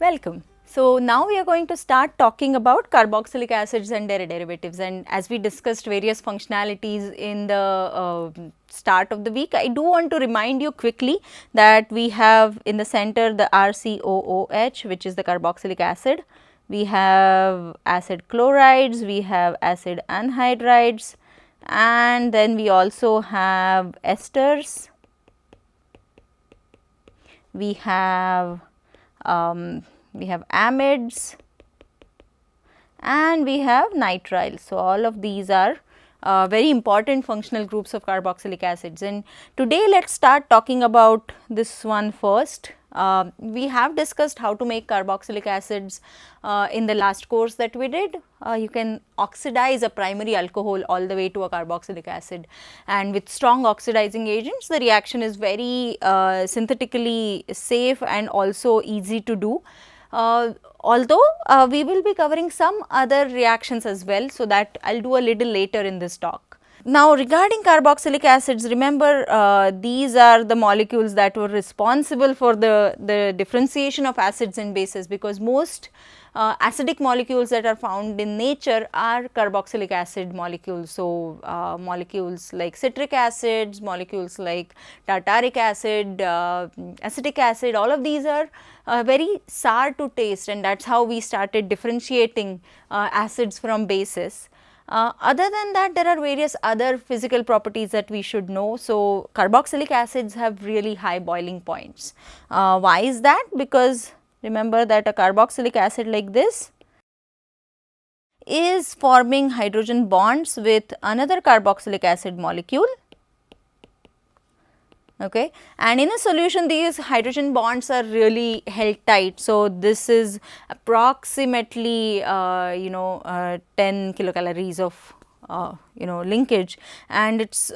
Welcome. So, now we are going to start talking about carboxylic acids and their derivatives, and as we discussed various functionalities in the start of the week, I do want to remind you quickly that we have in the center the RCOOH, which is the carboxylic acid. We have acid chlorides, we have acid anhydrides, and then we also have esters. We have amides and we have nitriles. So, all of these are very important functional groups of carboxylic acids, and today let us start talking about this one first. We have discussed how to make carboxylic acids in the last course that we did. You can oxidize a primary alcohol all the way to a carboxylic acid, and with strong oxidizing agents the reaction is very synthetically safe and also easy to do. Although we will be covering some other reactions as well, so that I will do a little later in this talk. Now, regarding carboxylic acids, remember these are the molecules that were responsible for the differentiation of acids and bases, because most acidic molecules that are found in nature are carboxylic acid molecules. So, molecules like citric acids, molecules like tartaric acid, acetic acid, all of these are very sour to taste, and that is how we started differentiating acids from bases. Other than that, there are various other physical properties that we should know. So, carboxylic acids have really high boiling points. Why is that? Because remember that a carboxylic acid like this is forming hydrogen bonds with another carboxylic acid molecule. Okay. And in a solution these hydrogen bonds are really held tight. So, this is approximately 10 kilocalories of linkage, and it is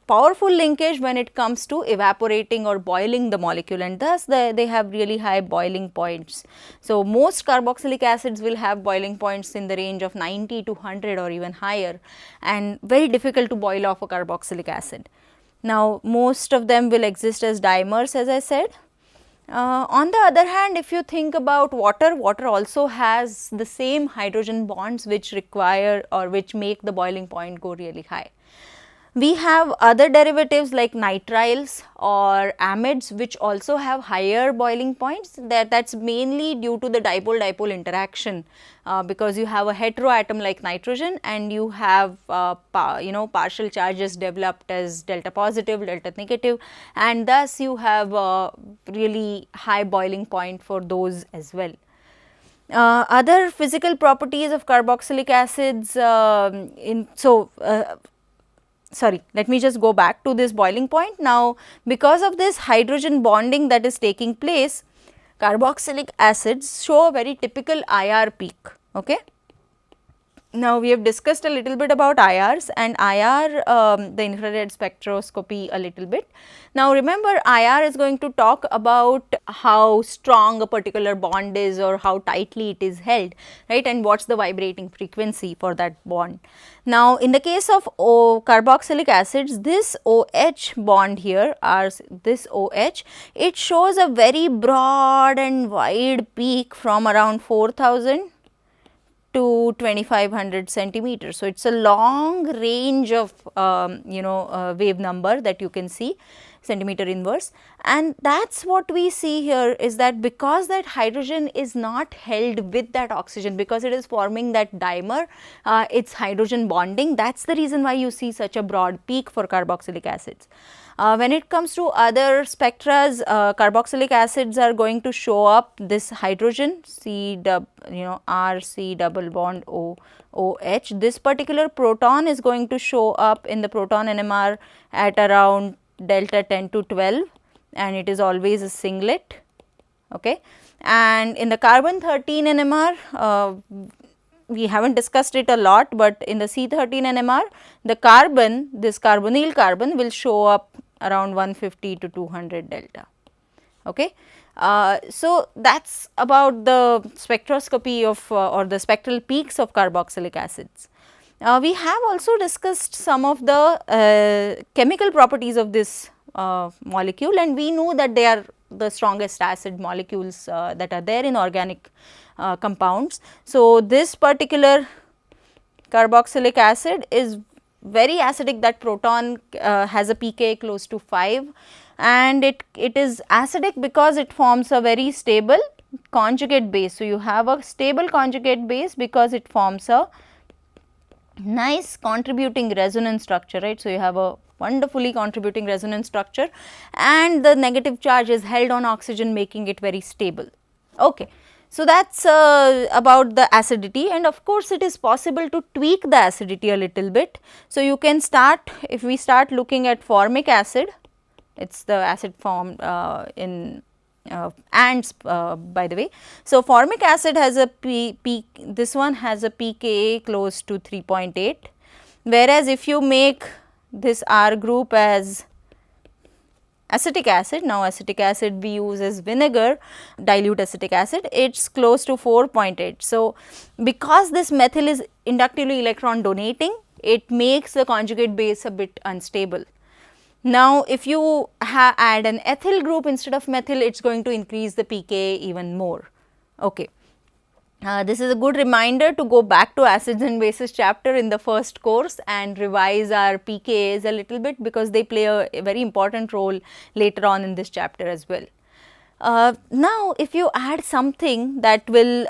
powerful linkage when it comes to evaporating or boiling the molecule, and thus they have really high boiling points. So, most carboxylic acids will have boiling points in the range of 90 to 100 or even higher, and very difficult to boil off a carboxylic acid. Now, most of them will exist as dimers, as I said. On the other hand, if you think about water, water also has the same hydrogen bonds which require or which make the boiling point go really high. We have other derivatives like nitriles or amides which also have higher boiling points. That is mainly due to the dipole-dipole interaction, because you have a heteroatom like nitrogen and you have partial charges developed as delta positive, delta negative, and thus you have a really high boiling point for those as well. Other physical properties of carboxylic acids sorry, let me just go back to this boiling point. Now, because of this hydrogen bonding that is taking place, carboxylic acids show a very typical IR peak. Okay. Now, we have discussed a little bit about IRs and IR, the infrared spectroscopy a little bit. Now, remember IR is going to talk about how strong a particular bond is or how tightly it is held, right, and what is the vibrating frequency for that bond. Now, in the case of carboxylic acids, this OH bond here, this OH, it shows a very broad and wide peak from around 4000 to 2500 centimeters. So, it is a long range of wave number that you can see, centimeter inverse, and that is what we see here, is that because that hydrogen is not held with that oxygen, because it is forming that dimer, its hydrogen bonding, that is the reason why you see such a broad peak for carboxylic acids. When it comes to other spectras, carboxylic acids are going to show up this hydrogen R C double bond OH. This particular proton is going to show up in the proton NMR at around delta 10 to 12, and it is always a singlet. Okay. And in the carbon 13 NMR, we have not discussed it a lot, but in the C13 NMR, the carbon, this carbonyl carbon will show up around 150 to 200 delta. Okay. So, that is about the spectroscopy of or the spectral peaks of carboxylic acids. We have also discussed some of the chemical properties of this molecule, and we know that they are the strongest acid molecules that are there in organic compounds. So, this particular carboxylic acid is very acidic, that proton has a pKa close to 5, and it is acidic because it forms a very stable conjugate base. So, you have a stable conjugate base because it forms a nice contributing resonance structure, right. So, you have a wonderfully contributing resonance structure, and the negative charge is held on oxygen, making it very stable. Okay. So, that is about the acidity, and of course, it is possible to tweak the acidity a little bit. So, you can start, if we start looking at formic acid, it is the acid formed in ants by the way. So, formic acid has a this one has a pKa close to 3.8, whereas if you make this R group as acetic acid, now acetic acid we use as vinegar, dilute acetic acid, it is close to 4.8. So, because this methyl is inductively electron donating, it makes the conjugate base a bit unstable. Now, if you add an ethyl group instead of methyl, it is going to increase the pKa even more. Okay. This is a good reminder to go back to acids and bases chapter in the first course and revise our pKas a little bit, because they play a very important role later on in this chapter as well. Now, if you add something that will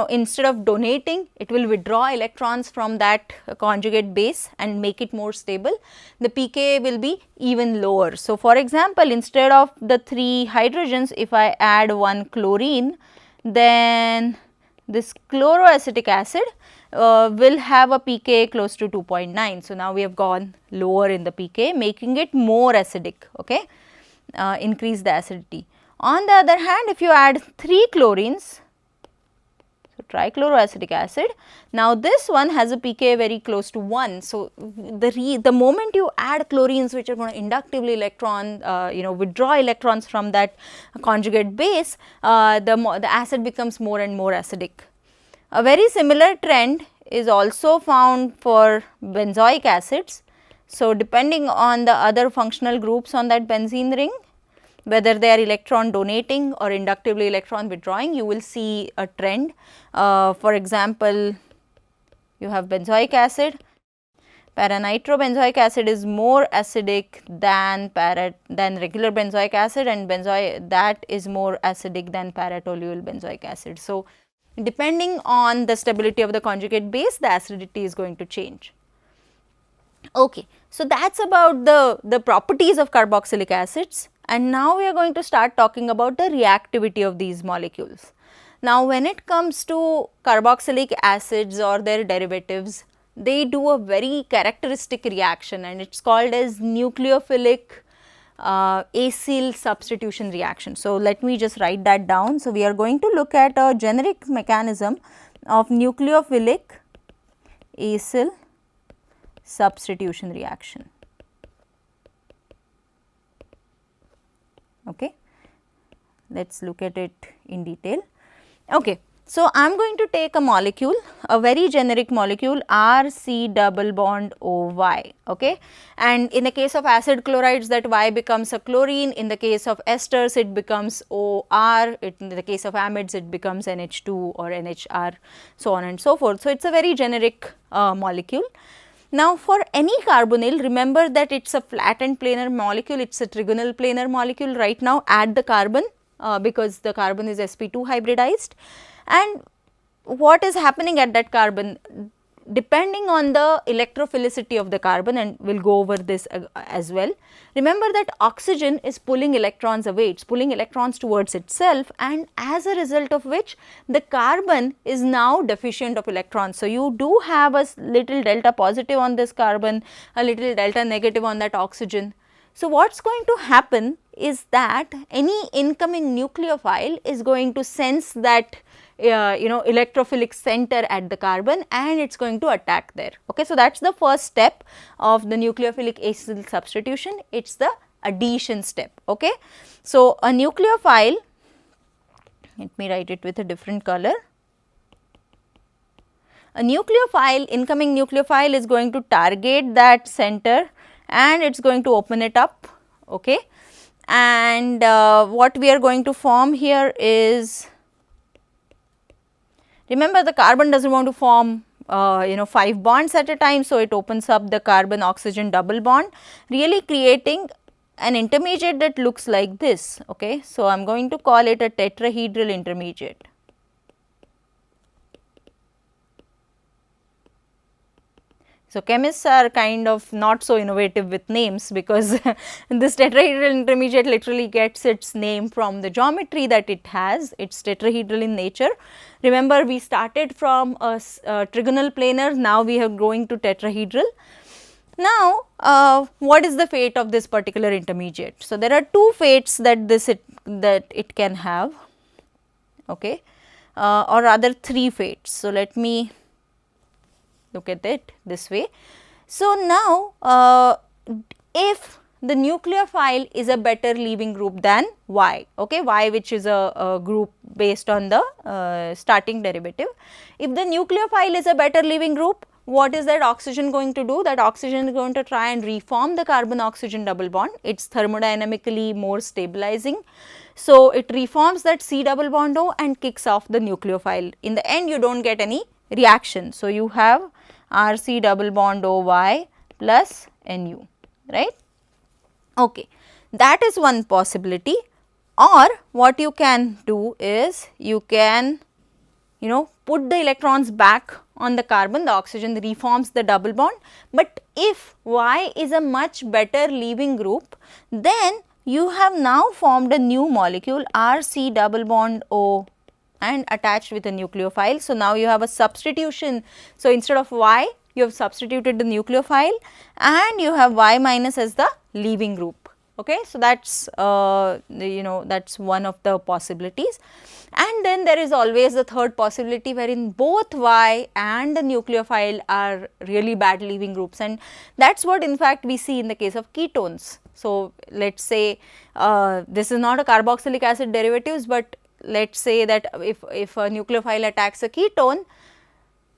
instead of donating, it will withdraw electrons from that conjugate base and make it more stable, the pKa will be even lower. So, for example, instead of the 3 hydrogens, if I add 1 chlorine, then this chloroacetic acid will have a pKa close to 2.9. So, now we have gone lower in the pKa, making it more acidic, okay, increase the acidity. On the other hand, if you add 3 chlorines, so trichloroacetic acid, now this one has a pKa very close to 1. So, the moment you add chlorines which are going to inductively withdraw electrons from that conjugate base, the acid becomes more and more acidic. A very similar trend is also found for benzoic acids. So, depending on the other functional groups on that benzene ring, whether they are electron donating or inductively electron withdrawing, you will see a trend. For example, you have benzoic acid. Para-nitrobenzoic acid is more acidic than regular benzoic acid, and that is more acidic than para-toluene benzoic acid. So, depending on the stability of the conjugate base, the acidity is going to change. Okay. So, that is about the properties of carboxylic acids, and now we are going to start talking about the reactivity of these molecules. Now, when it comes to carboxylic acids or their derivatives, they do a very characteristic reaction, and it is called as nucleophilic acyl substitution reaction. So, let me just write that down. So, we are going to look at a generic mechanism of nucleophilic acyl substitution reaction. Okay. Let us look at it in detail. Okay. So, I am going to take a molecule, a very generic molecule, RC double bond OY, okay. And in the case of acid chlorides, that Y becomes a chlorine, in the case of esters it becomes OR, in the case of amides it becomes NH2 or NHR, so on and so forth. So, it is a very generic molecule. Now, for any carbonyl, remember that it is a flattened planar molecule, it is a trigonal planar molecule. Right now, add the carbon because the carbon is sp2 hybridized. And what is happening at that carbon, depending on the electrophilicity of the carbon, and we will go over this as well. Remember that oxygen is pulling electrons away, it is pulling electrons towards itself, and as a result of which the carbon is now deficient of electrons. So, you do have a little delta positive on this carbon, a little delta negative on that oxygen. So, what is going to happen is that any incoming nucleophile is going to sense that electrophilic center at the carbon, and it is going to attack there. Okay. So, that is the first step of the nucleophilic acyl substitution, it is the addition step. Okay. So, a nucleophile, let me write it with a different color. A nucleophile, incoming nucleophile is going to target that center and it is going to open it up, okay. And and what we are going to form here is, remember the carbon does not want to form 5 bonds at a time. So, it opens up the carbon oxygen double bond, really creating an intermediate that looks like this. Okay. So, I am going to call it a tetrahedral intermediate. So, chemists are kind of not so innovative with names, because this tetrahedral intermediate literally gets its name from the geometry that it has. It is tetrahedral in nature. Remember, we started from a trigonal planar, now we are going to tetrahedral. Now, what is the fate of this particular intermediate? So, there are two fates that it can have, okay, or rather 3 fates. So, let me look at it this way. So, now if the nucleophile is a better leaving group than Y, okay, Y which is a group based on the starting derivative. If the nucleophile is a better leaving group, what is that oxygen going to do? That oxygen is going to try and reform the carbon oxygen double bond. It is thermodynamically more stabilizing. So, it reforms that C double bond O and kicks off the nucleophile. In the end, you do not get any reaction. So, you have RC double bond OY plus NU, right. Okay. That is one possibility, or what you can do is you can put the electrons back on the carbon, the oxygen reforms the double bond, but if Y is a much better leaving group, then you have now formed a new molecule RC double bond O and attached with a nucleophile. So, now you have a substitution. So, instead of Y, you have substituted the nucleophile and you have Y minus as the leaving group. Okay. So, that is that is one of the possibilities, and then there is always the third possibility wherein both Y and the nucleophile are really bad leaving groups, and that is what in fact we see in the case of ketones. So, let us say this is not a carboxylic acid derivatives, but let us say that if a nucleophile attacks a ketone,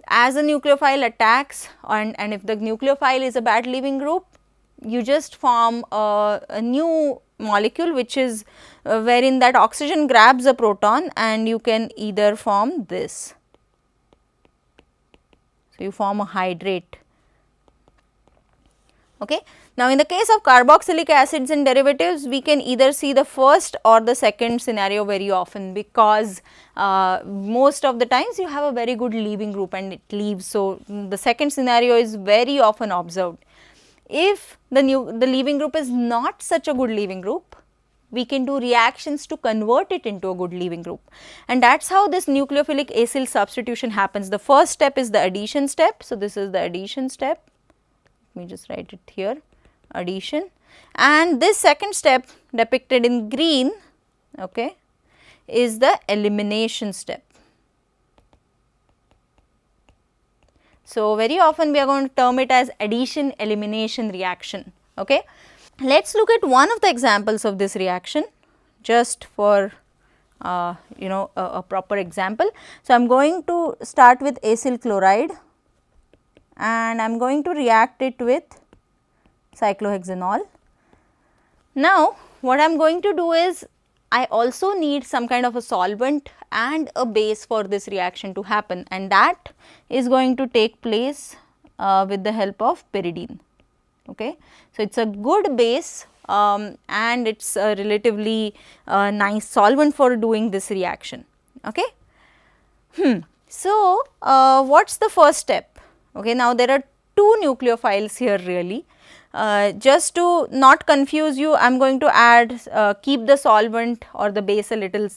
as a nucleophile attacks and if the nucleophile is a bad leaving group, you just form a new molecule which is wherein that oxygen grabs a proton and you can either form this. So, you form a hydrate. Okay. Now, in the case of carboxylic acids and derivatives, we can either see the first or the second scenario very often, because most of the times you have a very good leaving group and it leaves. So, the second scenario is very often observed. If the leaving group is not such a good leaving group, we can do reactions to convert it into a good leaving group, and that is how this nucleophilic acyl substitution happens. The first step is the addition step. So, this is the addition step. Let me just write it here, addition, and this second step depicted in green, okay, is the elimination step. So, very often we are going to term it as addition elimination reaction. Okay. Let us look at one of the examples of this reaction just for a proper example. So, I am going to start with acyl chloride and I am going to react it with cyclohexanol. Now, what I am going to do is I also need some kind of a solvent and a base for this reaction to happen, and that is going to take place with the help of pyridine. Okay. So, it is a good base and it is a relatively nice solvent for doing this reaction. Okay. So, what is the first step? Okay, now, there are 2 nucleophiles here really. Just to not confuse you, I am going to add keep the solvent or the base a little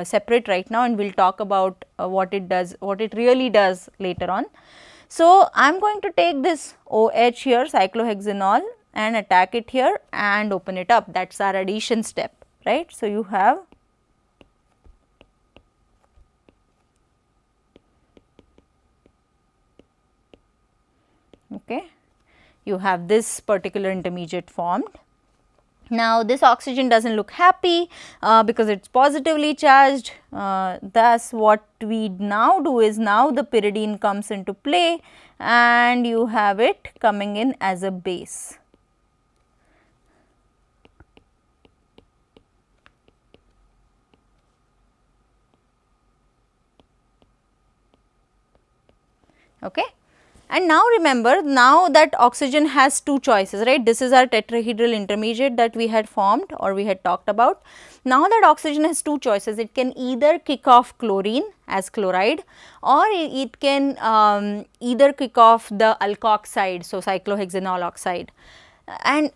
separate right now, and we will talk about what it does, what it really does later on. So, I am going to take this OH here, cyclohexanol, and attack it here and open it up. That is our addition step, right. So, you have okay. You have this particular intermediate formed. Now, this oxygen does not look happy because it is positively charged. Thus, what we now do is now the pyridine comes into play and you have it coming in as a base. Okay. And now remember, now that oxygen has two choices, right? This is our tetrahedral intermediate that we had formed or we had talked about. Now that oxygen has two choices, it can either kick off chlorine as chloride, or it can either kick off the alkoxide, so cyclohexanol oxide. And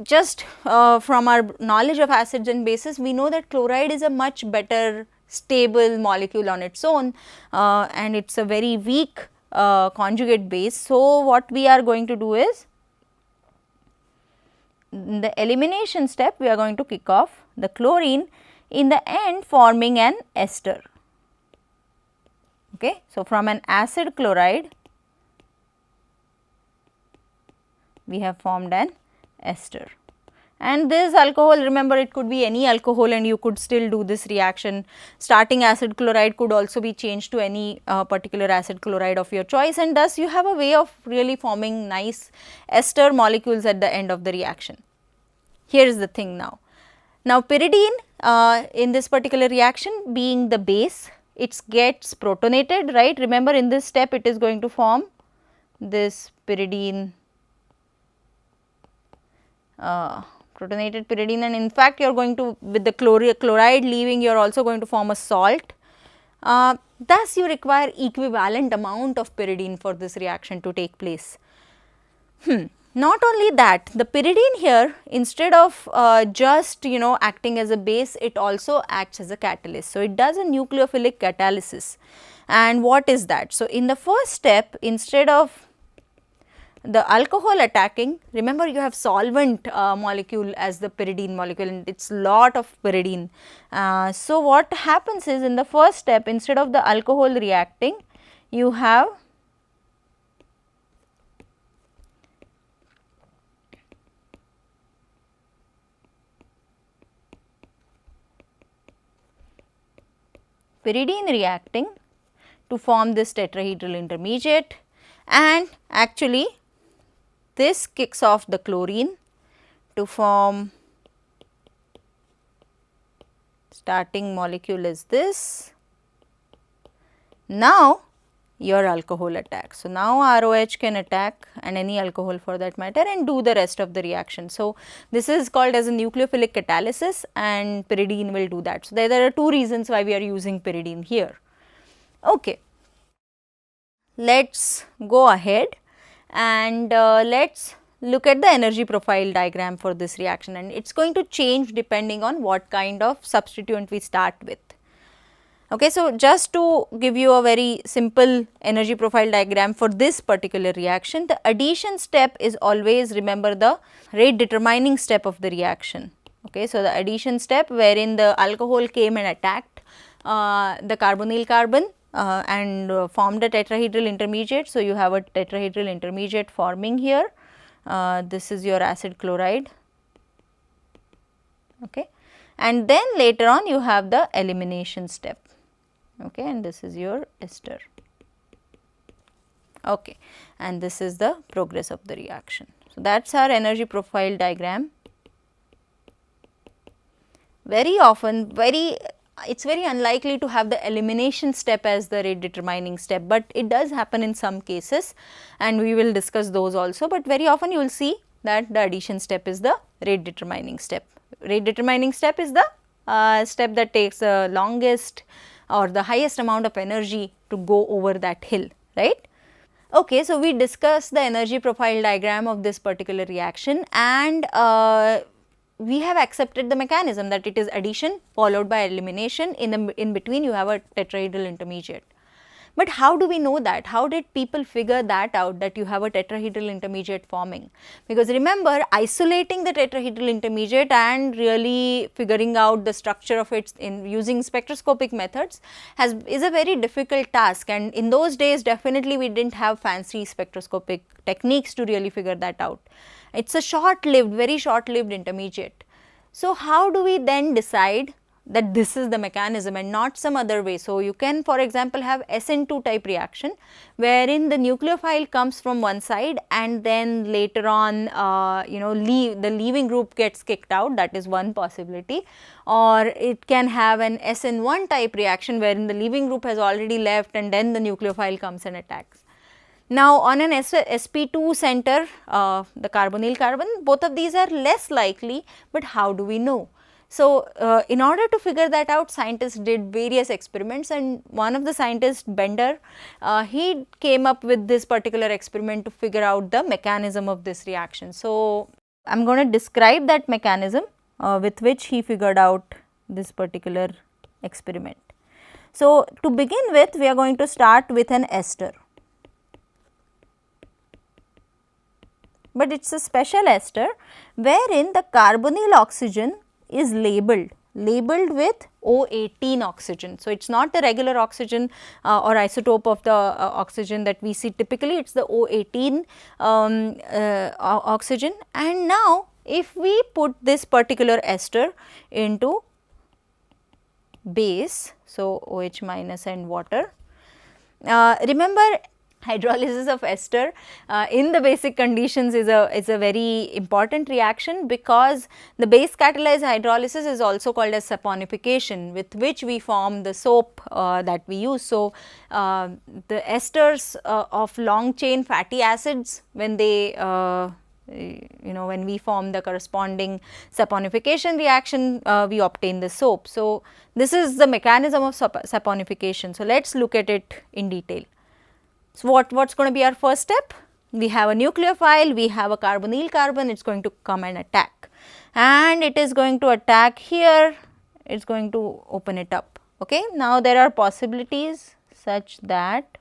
just from our knowledge of acids and bases, we know that chloride is a much better stable molecule on its own, and it is a very weak conjugate base. So, what we are going to do is, in the elimination step, we are going to kick off the chlorine, in the end forming an ester. Okay. So, from an acid chloride, we have formed an ester. And this alcohol, remember, it could be any alcohol and you could still do this reaction. Starting acid chloride could also be changed to any particular acid chloride of your choice, and thus you have a way of really forming nice ester molecules at the end of the reaction. Here is the thing now. Now, pyridine in this particular reaction, being the base, it gets protonated, right. Remember, in this step it is going to form this pyridine, protonated pyridine, and in fact you are going to, with the chloride leaving, you are also going to form a salt. Thus you require equivalent amount of pyridine for this reaction to take place. Not only that, the pyridine here, instead of just acting as a base, it also acts as a catalyst. So, it does a nucleophilic catalysis. And what is that? So, in the first step, instead of the alcohol attacking, remember you have solvent molecule as the pyridine molecule, and it is lot of pyridine. So, what happens is, in the first step, instead of the alcohol reacting, you have pyridine reacting to form this tetrahedral intermediate, and actually this kicks off the chlorine to form, starting molecule is this. Now, your alcohol attacks. So, now ROH can attack, and any alcohol for that matter, and do the rest of the reaction. So, this is called as a nucleophilic catalysis, and pyridine will do that. So, there are two reasons why we are using pyridine here. Okay. Let us go ahead and let us look at the energy profile diagram for this reaction, and it is going to change depending on what kind of substituent we start with. Okay, so, just to give you a very simple energy profile diagram for this particular reaction, the addition step is always, remember, the rate determining step of the reaction. Okay, so, the addition step wherein the alcohol came and attacked the carbonyl carbon and formed a tetrahedral intermediate. So, you have a tetrahedral intermediate forming here. This is your acid chloride. Okay. And then later on you have the elimination step. Okay, and this is your ester. Okay, and this is the progress of the reaction. So, that is our energy profile diagram. Very often, it is very unlikely to have the elimination step as the rate determining step, but it does happen in some cases, and we will discuss those also, but very often you will see that the addition step is the rate determining step. Rate determining step is the step that takes the longest or the highest amount of energy to go over that hill, right. Okay, so, we discussed the energy profile diagram of this particular reaction, and we have accepted the mechanism that it is addition followed by elimination, in between you have a tetrahedral intermediate. But how do we know that? How did people figure that out, that you have a tetrahedral intermediate forming? Because remember, isolating the tetrahedral intermediate and really figuring out the structure of it in using spectroscopic methods is a very difficult task, and in those days definitely we did not have fancy spectroscopic techniques to really figure that out. It is a short-lived, very short-lived intermediate. So, how do we then decide that this is the mechanism and not some other way? So, you can, for example, have SN2 type reaction wherein the nucleophile comes from one side and then later on the leaving group gets kicked out, that is one possibility. Or it can have an SN1 type reaction wherein the leaving group has already left and then the nucleophile comes and attacks. Now, on an sp2 center, the carbonyl carbon, both of these are less likely, but how do we know? So, in order to figure that out, scientists did various experiments, and one of the scientists, Bender, he came up with this particular experiment to figure out the mechanism of this reaction. So, I am going to describe that mechanism with which he figured out this particular experiment. So, to begin with, we are going to start with an ester, but it is a special ester wherein the carbonyl oxygen is labeled with O18 oxygen. So, it is not the regular oxygen or isotope of the oxygen that we see typically, it is the O18 oxygen. And now, if we put this particular ester into base, so OH minus and water, remember hydrolysis of ester in the basic conditions is a very important reaction, because the base catalyzed hydrolysis is also called as saponification, with which we form the soap that we use. So, the esters of long chain fatty acids, when they when we form the corresponding saponification reaction, we obtain the soap. So, this is the mechanism of saponification. So, let us look at it in detail. So, what is going to be our first step? We have a nucleophile, we have a carbonyl carbon, it is going to come and attack, and it is going to attack here, it is going to open it up. Okay. Now, there are possibilities such that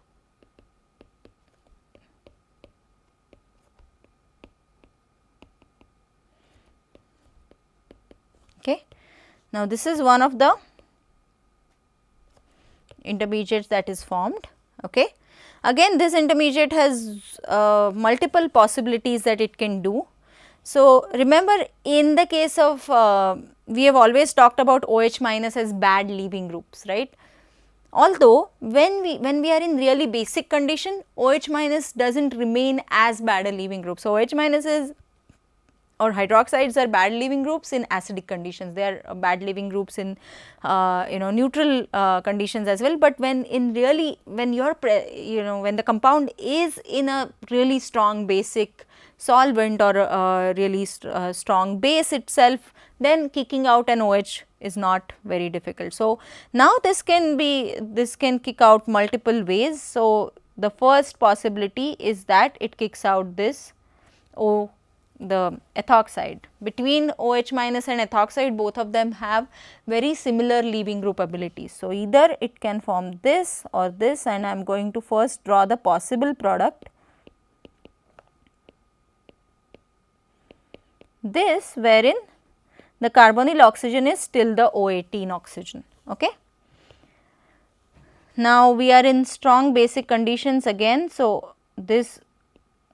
okay. Now, this is one of the intermediates that is formed. Okay. Again, this intermediate has multiple possibilities that it can do. So, remember, in the case of we have always talked about OH minus as bad leaving groups, right. Although, when we are in really basic condition, OH minus does not remain as bad a leaving group. So, OH minus is, or hydroxides are bad leaving groups in acidic conditions, they are bad leaving groups in neutral conditions as well. But when in really, when you are when the compound is in a really strong basic solvent or a really strong base itself, then kicking out an OH is not very difficult. So, now this can kick out multiple ways. So, the first possibility is that it kicks out this the ethoxide. Between OH minus and ethoxide, both of them have very similar leaving group abilities. So, either it can form this or this, and I am going to first draw the possible product. This, wherein the carbonyl oxygen is still the O18 oxygen. Okay. Now, we are in strong basic conditions again. So, this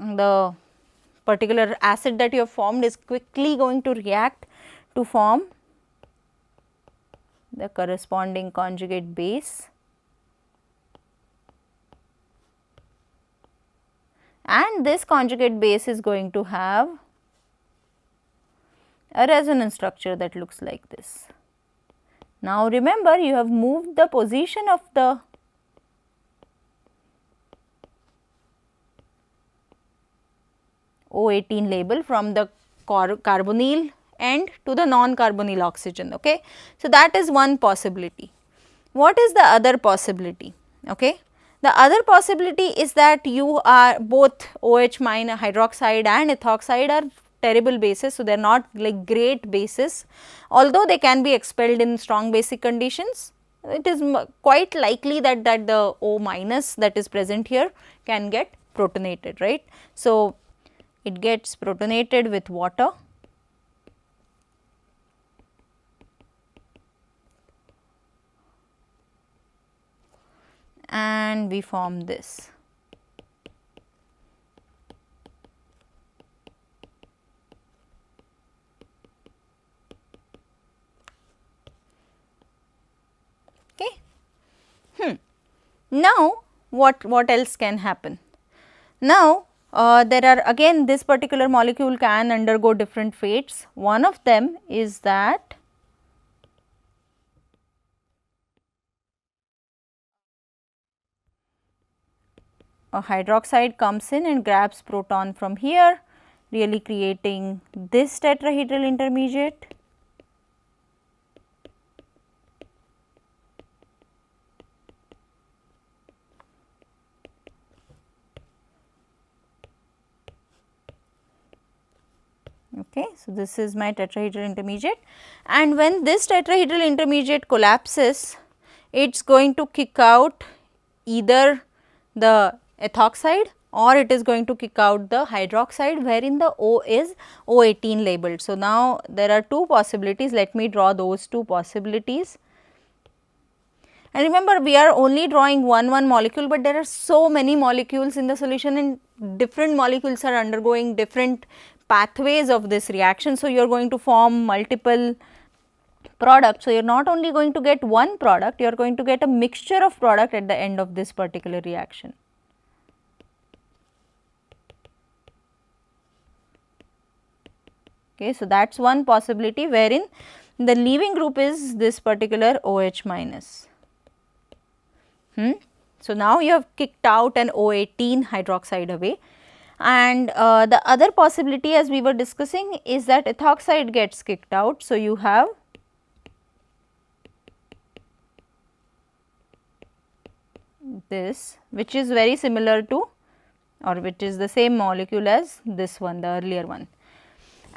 the particular acid that you have formed is quickly going to react to form the corresponding conjugate base, and this conjugate base is going to have a resonance structure that looks like this. Now, remember, you have moved the position of the O18 label from the carbonyl end to the non-carbonyl oxygen. Okay. So, that is one possibility. What is the other possibility? Okay. The other possibility is that you are both OH minus hydroxide and ethoxide are terrible bases. So, they are not like great bases, although they can be expelled in strong basic conditions. It is quite likely that the O minus that is present here can get protonated, right. So, it gets protonated with water, and we form this. Okay. Now, what else can happen? Now, there are again, this particular molecule can undergo different fates. One of them is that a hydroxide comes in and grabs proton from here, really creating this tetrahedral intermediate. Okay, so this is my tetrahedral intermediate, and when this tetrahedral intermediate collapses, it is going to kick out either the ethoxide or it is going to kick out the hydroxide, wherein the O is O18 labeled. So, now there are two possibilities, let me draw those two possibilities. And remember, we are only drawing one molecule, but there are so many molecules in the solution and different molecules are undergoing different pathways of this reaction. So, you are going to form multiple products. So, you are not only going to get one product, you are going to get a mixture of product at the end of this particular reaction. Okay, so, that is one possibility wherein the leaving group is this particular OH minus. So, now you have kicked out an O18 hydroxide away, and the other possibility, as we were discussing, is that ethoxide gets kicked out. So, you have this, which is very similar to, or which is the same molecule as this one, the earlier one.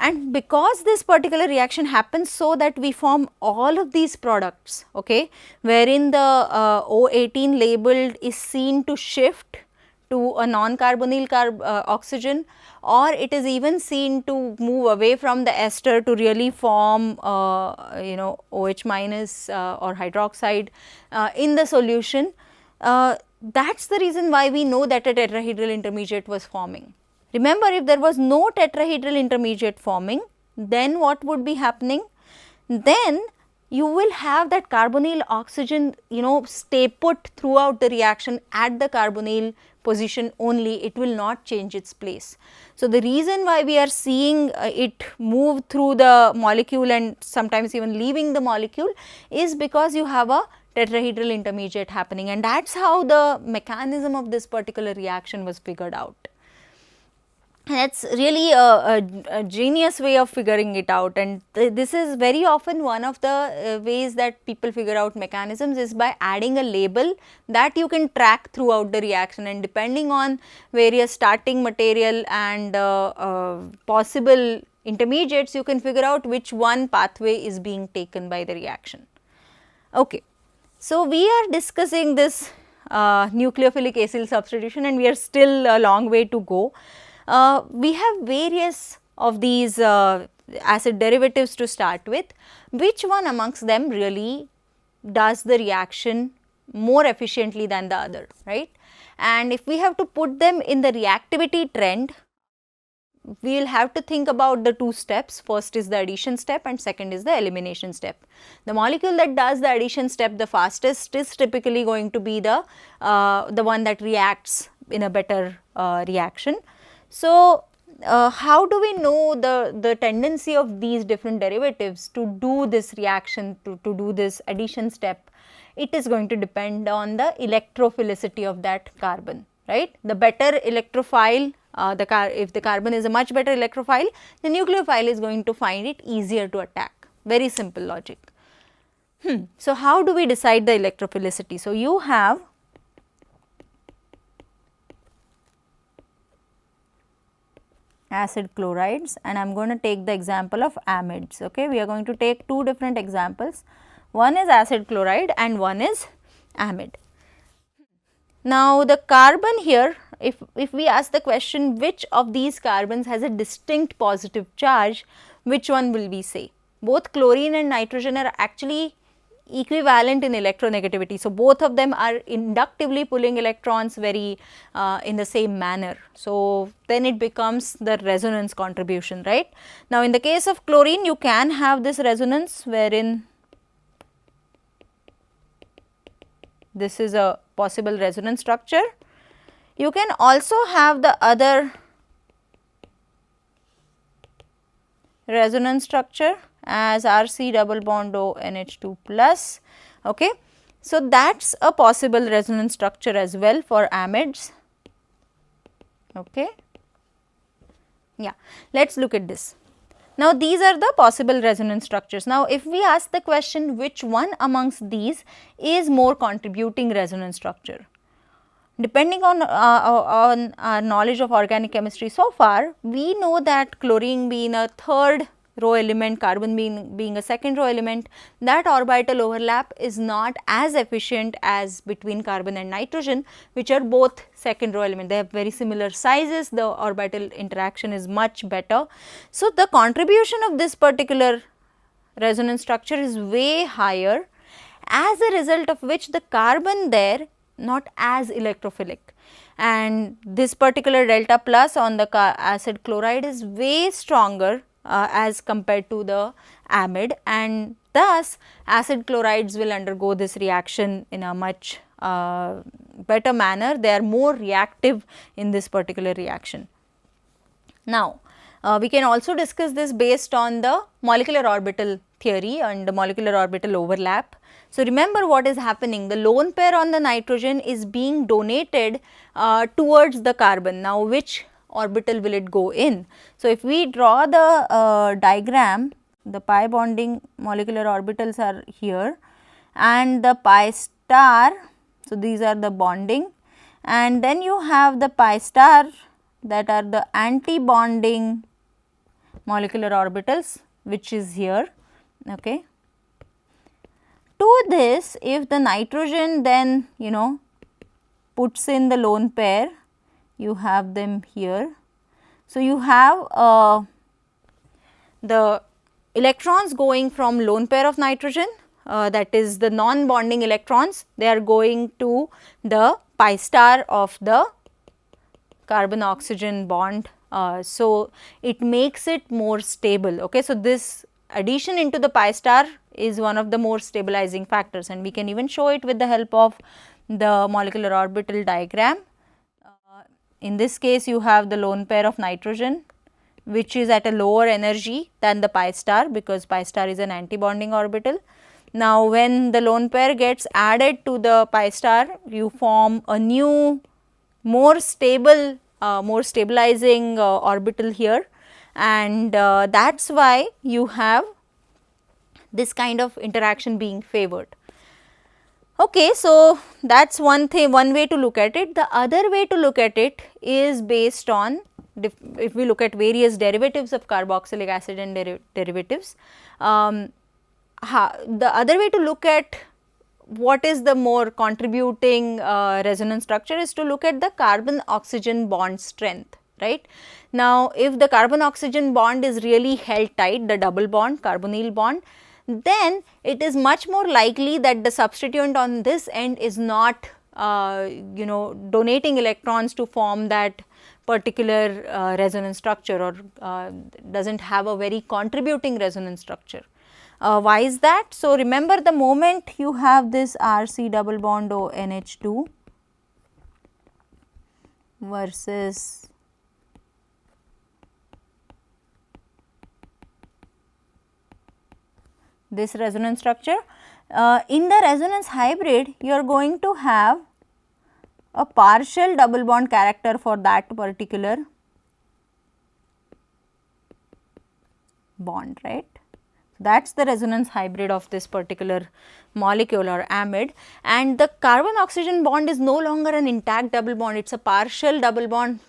And because this particular reaction happens so that we form all of these products, okay, wherein the O18 labeled is seen to shift to a non-carbonyl oxygen, or it is even seen to move away from the ester to really form OH minus or hydroxide in the solution. That is the reason why we know that a tetrahedral intermediate was forming. Remember, if there was no tetrahedral intermediate forming, then what would be happening? Then you will have that carbonyl oxygen, stay put throughout the reaction at the carbonyl position only, it will not change its place. So, the reason why we are seeing it move through the molecule and sometimes even leaving the molecule is because you have a tetrahedral intermediate happening, and that is how the mechanism of this particular reaction was figured out. That is really a genius way of figuring it out, and this is very often one of the ways that people figure out mechanisms is by adding a label that you can track throughout the reaction, and depending on various starting material and possible intermediates, you can figure out which one pathway is being taken by the reaction. Okay. So, we are discussing this nucleophilic acyl substitution, and we are still a long way to go. We have various of these acid derivatives to start with. Which one amongst them really does the reaction more efficiently than the other, right? And if we have to put them in the reactivity trend, we will have to think about the two steps. First is the addition step and second is the elimination step. The molecule that does the addition step the fastest is typically going to be the one that reacts in a better reaction. So, how do we know the tendency of these different derivatives to do this reaction, to do this addition step? It is going to depend on the electrophilicity of that carbon, right? The better electrophile, if the carbon is a much better electrophile, the nucleophile is going to find it easier to attack. Very simple logic. So, how do we decide the electrophilicity? So, you have acid chlorides, and I am going to take the example of amides. Okay, we are going to take two different examples. One is acid chloride and one is amide. Now, the carbon here, if we ask the question which of these carbons has a distinct positive charge, which one will we say? Both chlorine and nitrogen are actually equivalent in electronegativity. So, both of them are inductively pulling electrons very in the same manner. So, then it becomes the resonance contribution, right. Now, in the case of chlorine, you can have this resonance wherein this is a possible resonance structure. You can also have the other resonance structure as RC double bond O NH2 plus. Okay. So, that is a possible resonance structure as well for amides. Okay. Yeah, let us look at this. Now, these are the possible resonance structures. Now, if we ask the question which one amongst these is more contributing resonance structure, depending on our knowledge of organic chemistry so far, we know that chlorine being a third row element, carbon being a second row element, that orbital overlap is not as efficient as between carbon and nitrogen, which are both second row element. They have very similar sizes, the orbital interaction is much better. So, the contribution of this particular resonance structure is way higher, as a result of which the carbon there not as electrophilic, and this particular delta plus on the acid chloride is way stronger as compared to the amide, and thus acid chlorides will undergo this reaction in a much better manner. They are more reactive in this particular reaction. Now, we can also discuss this based on the molecular orbital theory and the molecular orbital overlap. So, remember what is happening, the lone pair on the nitrogen is being donated towards the carbon. Now, which orbital will it go in? So, if we draw the diagram, the pi bonding molecular orbitals are here and the pi star. So, these are the bonding, and then you have the pi star, that are the anti-bonding molecular orbitals, which is here. Okay. To this, if the nitrogen then puts in the lone pair, you have them here. So, you have the electrons going from lone pair of nitrogen, that is the non-bonding electrons, they are going to the pi star of the carbon oxygen bond. So, it makes it more stable. Okay. So, this addition into the pi star is one of the more stabilizing factors, and we can even show it with the help of the molecular orbital diagram. In this case, you have the lone pair of nitrogen, which is at a lower energy than the pi star, because pi star is an anti-bonding orbital. Now, when the lone pair gets added to the pi star, you form a new more stable, more stabilizing orbital here, and that is why you have this kind of interaction being favored. Okay, so that is one thing, one way to look at it. The other way to look at it is based on, if we look at various derivatives of carboxylic acid and derivatives, the other way to look at what is the more contributing resonance structure is to look at the carbon oxygen bond strength, right. Now, if the carbon oxygen bond is really held tight, the double bond, carbonyl bond, then it is much more likely that the substituent on this end is not donating electrons to form that particular resonance structure, or does not have a very contributing resonance structure. Why is that? So, remember the moment you have this RC double bond ONH2 versus this resonance structure, in the resonance hybrid you are going to have a partial double bond character for that particular bond, right. That is the resonance hybrid of this particular molecule or amide, and the carbon oxygen bond is no longer an intact double bond, it is a partial double bond,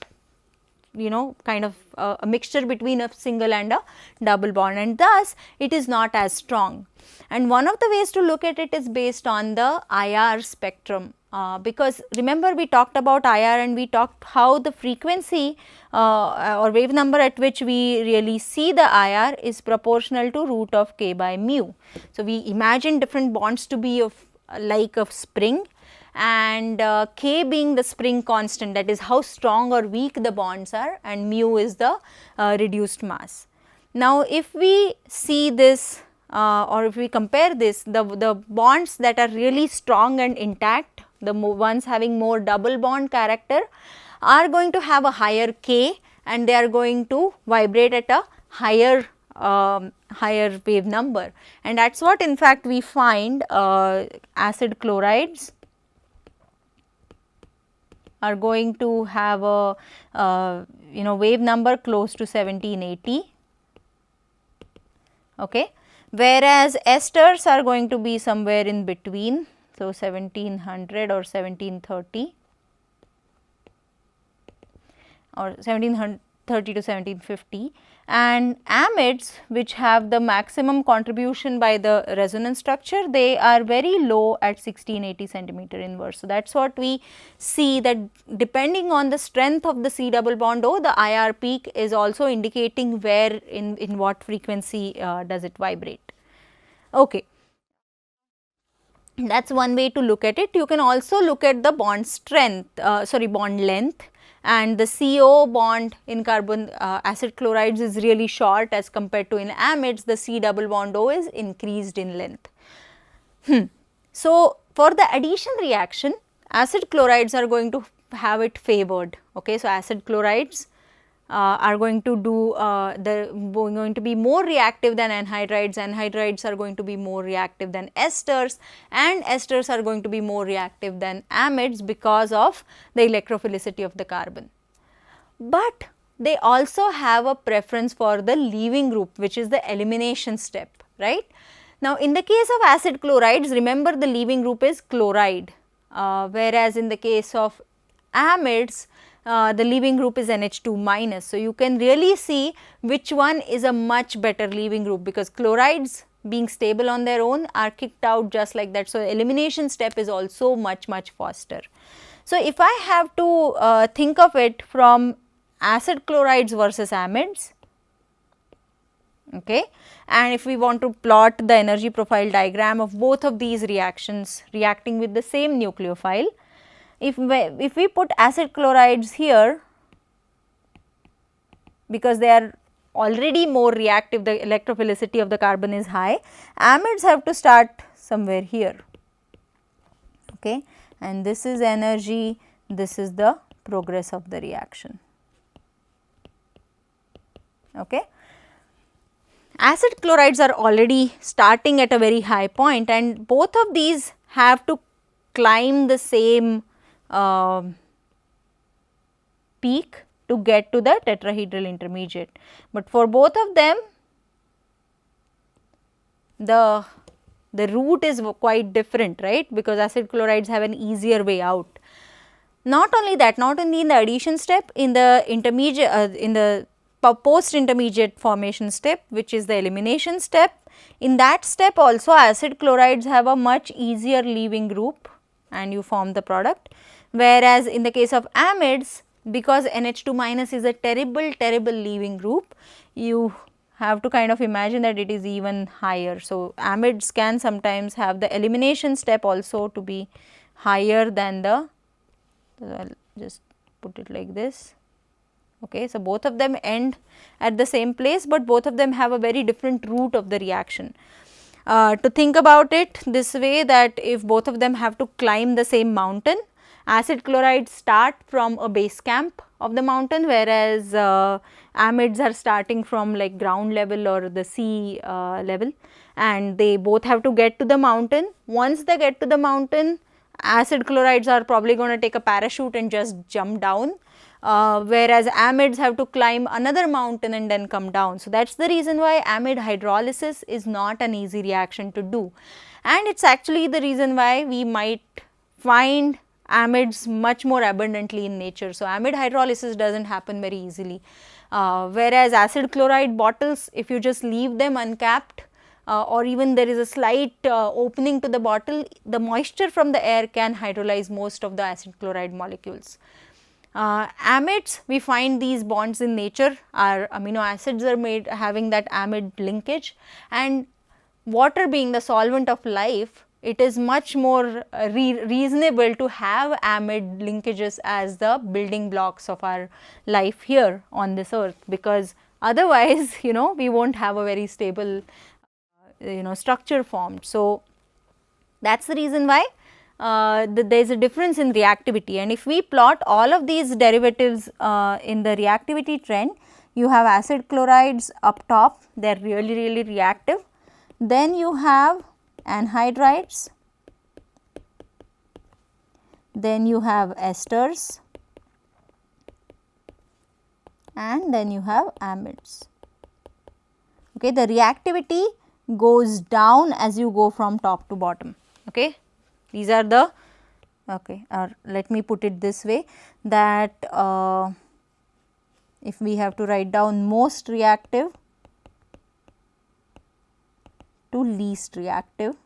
kind of a mixture between a single and a double bond, and thus it is not as strong. And one of the ways to look at it is based on the IR spectrum, because remember we talked about IR and we talked how the frequency or wave number at which we really see the IR is proportional to root of k by mu. So, we imagine different bonds to be of like a spring, and k being the spring constant, that is how strong or weak the bonds are, and mu is the reduced mass. Now, if we see this or if we compare this, the bonds that are really strong and intact, the ones having more double bond character, are going to have a higher k, and they are going to vibrate at a higher higher wave number, and that is what in fact we find acid chlorides are going to have a wave number close to 1780, okay, whereas esters are going to be somewhere in between, so 1700 or 1730 or 1730 to 1750, and amides, which have the maximum contribution by the resonance structure, they are very low at 1680 centimeter inverse. So, that is what we see, that depending on the strength of the C double bond O, the IR peak is also indicating where in what frequency does it vibrate. Okay. That is one way to look at it. You can also look at the bond strength, bond length, and the CO bond in carbon acid chlorides is really short as compared to in amides, the C double bond O is increased in length. So, for the addition reaction, acid chlorides are going to have it favored. Okay. So, acid chlorides are going to do going to be more reactive than anhydrides, anhydrides are going to be more reactive than esters, and esters are going to be more reactive than amides because of the electrophilicity of the carbon. But they also have a preference for the leaving group, which is the elimination step, right. Now, in the case of acid chlorides, remember the leaving group is chloride, whereas in the case of amides, the leaving group is NH2 minus. So, you can really see which one is a much better leaving group, because chlorides being stable on their own are kicked out just like that. So, elimination step is also much faster. So, if I have to think of it from acid chlorides versus amides, okay, and if we want to plot the energy profile diagram of both of these reactions reacting with the same nucleophile, if we put acid chlorides here, because they are already more reactive, the electrophilicity of the carbon is high, amides have to start somewhere here, okay, and this is energy, this is the progress of the reaction. Okay. Acid chlorides are already starting at a very high point, and both of these have to climb the same peak to get to the tetrahedral intermediate. But for both of them, the route is quite different, right, because acid chlorides have an easier way out. Not only that, not only in the addition step, in the intermediate in the post intermediate formation step, which is the elimination step, in that step also acid chlorides have a much easier leaving group and you form the product. Whereas, in the case of amides, because NH2 minus is a terrible leaving group, you have to kind of imagine that it is even higher. So, amides can sometimes have the elimination step also to be higher than the, I will just put it like this. Okay. So, both of them end at the same place, but both of them have a very different route of the reaction. To think about it this way, that if both of them have to climb the same mountain, acid chlorides start from a base camp of the mountain, whereas amides are starting from like ground level or the sea level, and they both have to get to the mountain. Once they get to the mountain, acid chlorides are probably going to take a parachute and just jump down, whereas amides have to climb another mountain and then come down. So, that is the reason why amide hydrolysis is not an easy reaction to do, and it is actually the reason why we might find amides much more abundantly in nature. So, amide hydrolysis does not happen very easily, whereas acid chloride bottles, if you just leave them uncapped, or even there is a slight opening to the bottle, the moisture from the air can hydrolyze most of the acid chloride molecules. Amides, we find these bonds in nature, our amino acids are made having that amide linkage, and water being the solvent of life, it is much more reasonable to have amide linkages as the building blocks of our life here on this earth, because otherwise we will not have a very stable structure formed. So, that is the reason why there is a difference in reactivity, and if we plot all of these derivatives in the reactivity trend, you have acid chlorides up top, they are really reactive. Then you have anhydrides, then you have esters, and then you have amides. Okay, the reactivity goes down as you go from top to bottom. Okay, these are the, okay, or let me put it this way, that if we have to write down most reactive to least reactive,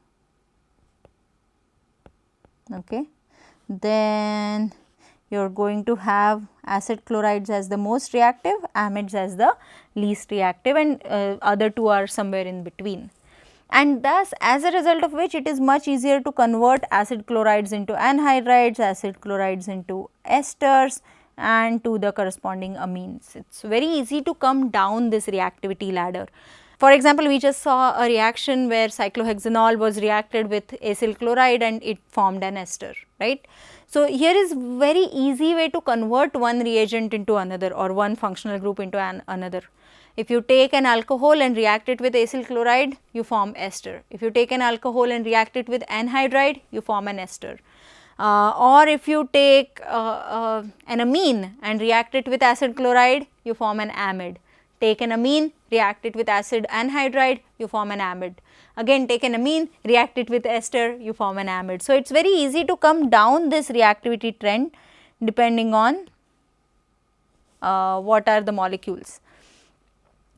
okay, then you are going to have acid chlorides as the most reactive, amides as the least reactive, and other two are somewhere in between. And thus, as a result of which, it is much easier to convert acid chlorides into anhydrides, acid chlorides into esters, and to the corresponding amines. It is very easy to come down this reactivity ladder. For example, we just saw a reaction where cyclohexanol was reacted with acyl chloride and it formed an ester, right. So, here is very easy way to convert one reagent into another or one functional group into another. If you take an alcohol and react it with acyl chloride, you form ester. If you take an alcohol and react it with anhydride, you form an ester. Or if you take an amine and react it with acid chloride, you form an amide. Take an amine, react it with acid anhydride, you form an amide. Again take an amine, react it with ester, you form an amide. So, it is very easy to come down this reactivity trend depending on what are the molecules.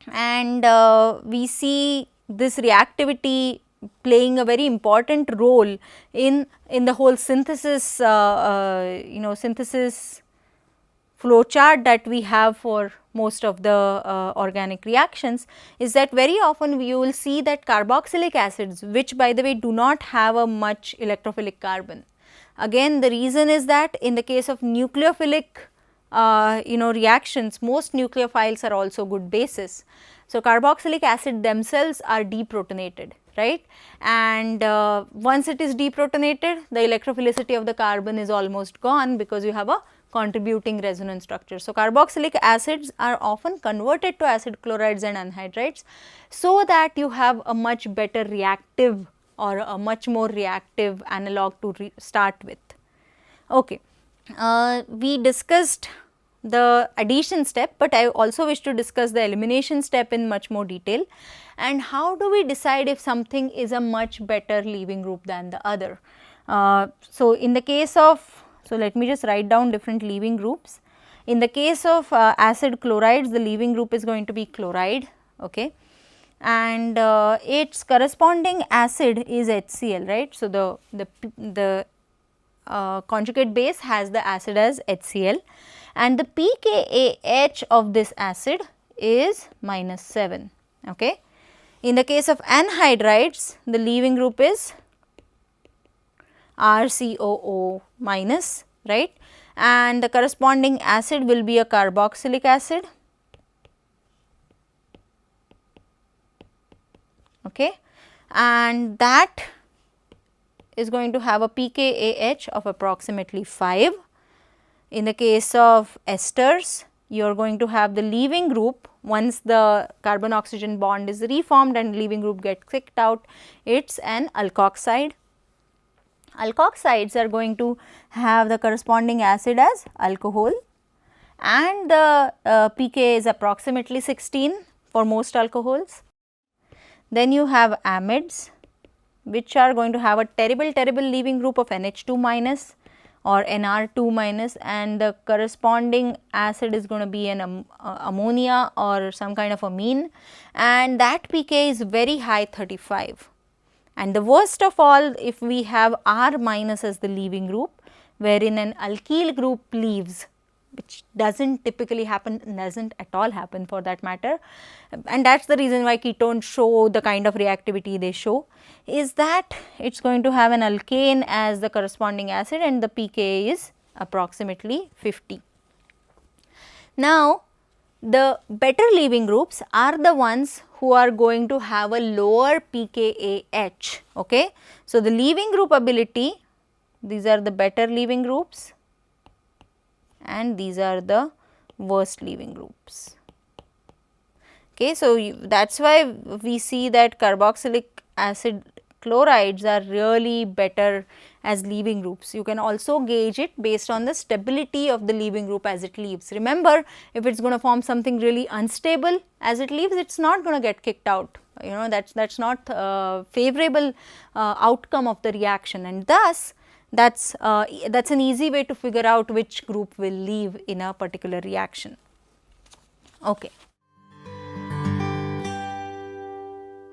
And we see this reactivity playing a very important role in the whole synthesis synthesis flow chart that we have for most of the organic reactions, is that very often you will see that carboxylic acids, which by the way do not have a much electrophilic carbon. Again, the reason is that in the case of nucleophilic reactions, most nucleophiles are also good bases. So, carboxylic acid themselves are deprotonated, right, and once it is deprotonated, the electrophilicity of the carbon is almost gone because you have a contributing resonance structure. So, carboxylic acids are often converted to acid chlorides and anhydrides, so that you have a much better reactive or a much more reactive analog to start with. Okay. We discussed the addition step, but I also wish to discuss the elimination step in much more detail. And how do we decide if something is a much better leaving group than the other? So, in the case of, so let me just write down different leaving groups. In the case of acid chlorides, the leaving group is going to be chloride, okay, and its corresponding acid is HCl, right. So, the conjugate base has the acid as HCl, and the pKa(H) of this acid is -7. Okay. In the case of anhydrides, the leaving group is RCOO minus, right, and the corresponding acid will be a carboxylic acid. Okay. And that is going to have a pKa(H) of approximately 5. In the case of esters, you are going to have the leaving group, once the carbon oxygen bond is reformed and leaving group gets kicked out, it is an alkoxide. Alkoxides are going to have the corresponding acid as alcohol, and the pK is approximately 16 for most alcohols. Then you have amides, which are going to have a terrible leaving group of NH2 minus or NR2 minus, and the corresponding acid is going to be an ammonia or some kind of amine, and that pK is very high, 35. And the worst of all, if we have R minus as the leaving group, wherein an alkyl group leaves, which does not typically happen, does not at all happen for that matter, and that is the reason why ketones show the kind of reactivity they show, is that it is going to have an alkane as the corresponding acid, and the pK is approximately 50. Now, the better leaving groups are the ones who are going to have a lower pKa(H). Okay. So, the leaving group ability, these are the better leaving groups and these are the worst leaving groups. Okay. So, that is why we see that carboxylic acid chlorides are really better as leaving groups. You can also gauge it based on the stability of the leaving group as it leaves. Remember, if it is going to form something really unstable as it leaves, it is not going to get kicked out. You know, that's not favorable outcome of the reaction, and thus that's an easy way to figure out which group will leave in a particular reaction. Okay.